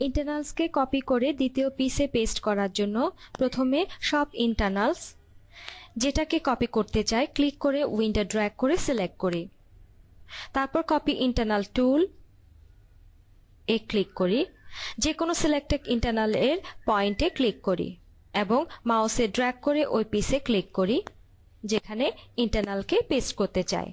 ইন্টারনালসকে copy করে দ্বিতীয় পিসে পেস্ট করার জন্য প্রথমে সব ইন্টারনালস যেটাকে কপি করতে চাই ক্লিক করে উইন্ডো ড্র্যাগ করে সিলেক্ট করি। তারপর কপি ইন্টারনাল টুল এ ক্লিক করি, যে কোনো সিলেক্টেড ইন্টারনাল এর পয়েন্টে ক্লিক করি এবং মাউসে ড্র্যাগ করে ওই পিসে ক্লিক করি যেখানে ইন্টারনালকে পেস্ট করতে চাই।